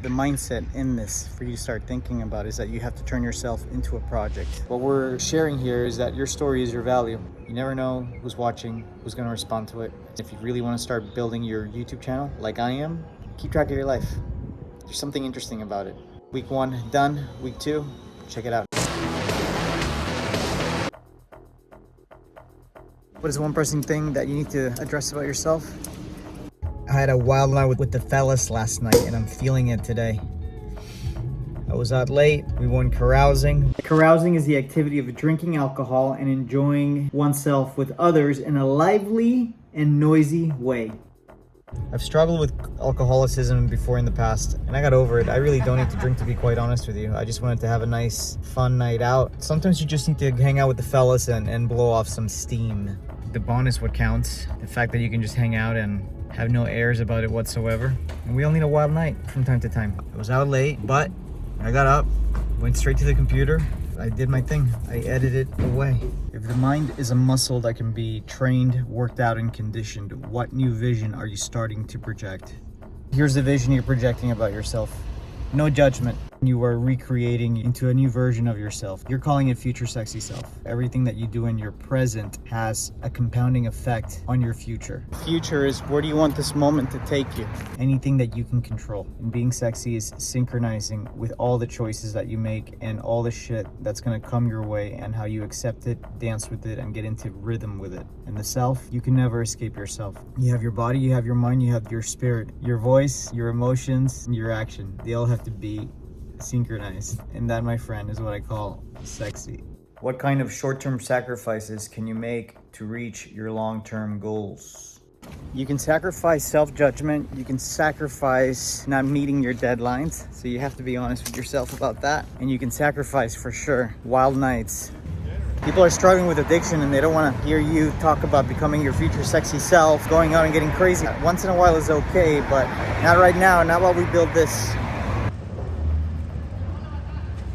The mindset in this for you to start thinking about is that you have to turn yourself into a project. What we're sharing here is that your story is your value. You never know who's watching, who's going to respond to it. If you really want to start building your YouTube channel like I am, keep track of your life. There's something interesting about it. Week 1 done, week 2, check it out. What is one pressing thing that you need to address about yourself? I had a wild night with the fellas last night and I'm feeling it today. I was out late, we went carousing. Carousing is the activity of drinking alcohol and enjoying oneself with others in a lively and noisy way. I've struggled with alcoholicism before in the past and I got over it. I really don't need to drink, to be quite honest with you. I just wanted to have a nice fun night out. Sometimes you just need to hang out with the fellas and blow off some steam. The bond is what counts. The fact that you can just hang out and have no airs about it whatsoever. And we all need a wild night from time to time. I was out late, but I got up, went straight to the computer. I did my thing. I edited away. If the mind is a muscle that can be trained, worked out, and conditioned, what new vision are you starting to project? Here's the vision you're projecting about yourself. No judgment. You are recreating into a new version of yourself. You're calling it future sexy self. Everything that you do in your present has a compounding effect on your future. Future is where do you want this moment to take you? Anything that you can control. And being sexy is synchronizing with all the choices that you make and all the shit that's gonna come your way and how you accept it, dance with it, and get into rhythm with it. And the self, you can never escape yourself. You have your body, you have your mind, you have your spirit, your voice, your emotions, and your action. They all have to be synchronized, and that, my friend, is what I call sexy. What kind of short-term sacrifices can you make to reach your long-term goals? You can sacrifice self-judgment, you can sacrifice not meeting your deadlines, so you have to be honest with yourself about that, and you can sacrifice, for sure, wild nights. People are struggling with addiction and they don't want to hear you talk about becoming your future sexy self, going out and getting crazy. Once in a while is okay, but not right now, not while we build this.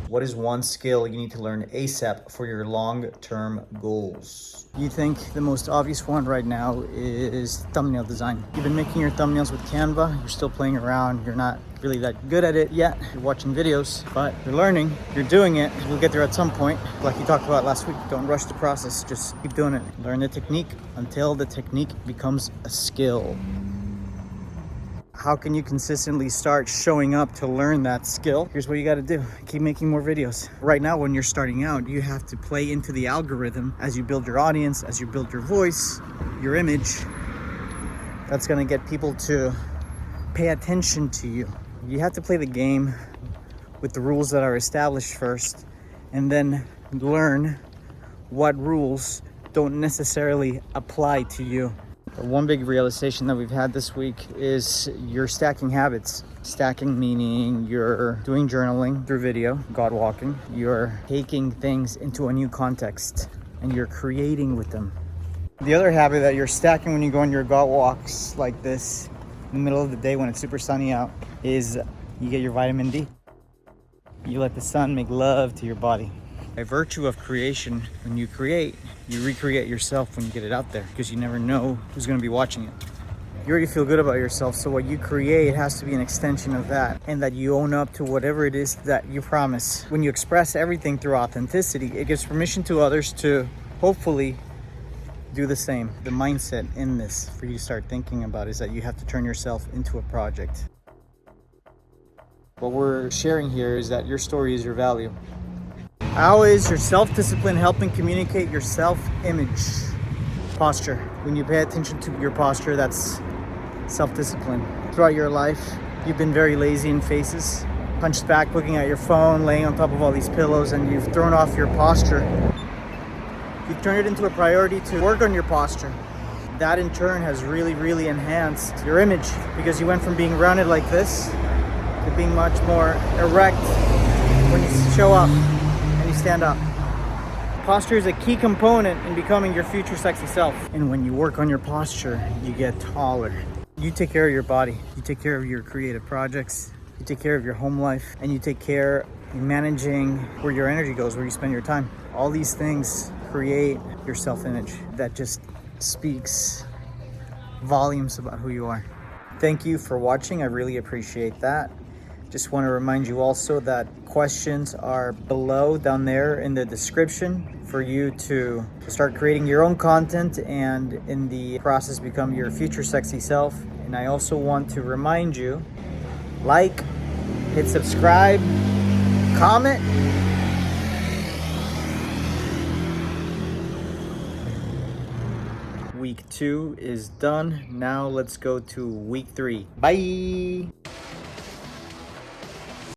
What is one skill you need to learn ASAP for your long-term goals? You think the most obvious one right now is thumbnail design. You've been making your thumbnails with Canva, you're still playing around, you're not really that good at it yet. You're watching videos, but you're learning, you're doing it. You'll get there at some point. Like you talked about last week, don't rush the process, just keep doing it. Learn the technique until the technique becomes a skill. How can you consistently start showing up to learn that skill? Here's what you got to do. Keep making more videos. Right now, when you're starting out, you have to play into the algorithm as you build your audience, as you build your voice, your image. That's going to get people to pay attention to you. You have to play the game with the rules that are established first, and then learn what rules don't necessarily apply to you. One big realization that we've had this week is you're stacking habits. Stacking meaning you're doing journaling through video, God walking. You're taking things into a new context and you're creating with them. The other habit that you're stacking when you go on your God walks like this in the middle of the day when it's super sunny out is you get your vitamin D. You let the sun make love to your body. By virtue of creation, when you create, you recreate yourself when you get it out there because you never know who's going to be watching it. You already feel good about yourself, so what you create has to be an extension of that, and that you own up to whatever it is that you promise. When you express everything through authenticity, it gives permission to others to hopefully do the same. The mindset in this for you to start thinking about is that you have to turn yourself into a project. What we're sharing here is that your story is your value. How is your self-discipline helping communicate your self-image? Posture. When you pay attention to your posture, that's self-discipline. Throughout your life, you've been very lazy in phases, punched back looking at your phone, laying on top of all these pillows, and you've thrown off your posture. You've turned it into a priority to work on your posture. That in turn has really enhanced your image because you went from being rounded like this to being much more erect when you show up. Stand up. Posture is a key component in becoming your future sexy self. And when you work on your posture, you get taller. You take care of your body. You take care of your creative projects. You take care of your home life. And you take care of managing where your energy goes, where you spend your time. All these things create your self-image that just speaks volumes about who you are. Thank you for watching. I really appreciate that. Just want to remind you also that questions are below down there in the description for you to start creating your own content and in the process become your future sexy self. And I also want to remind you, like, hit subscribe, comment. Week 2 is done. Now let's go to week 3. Bye.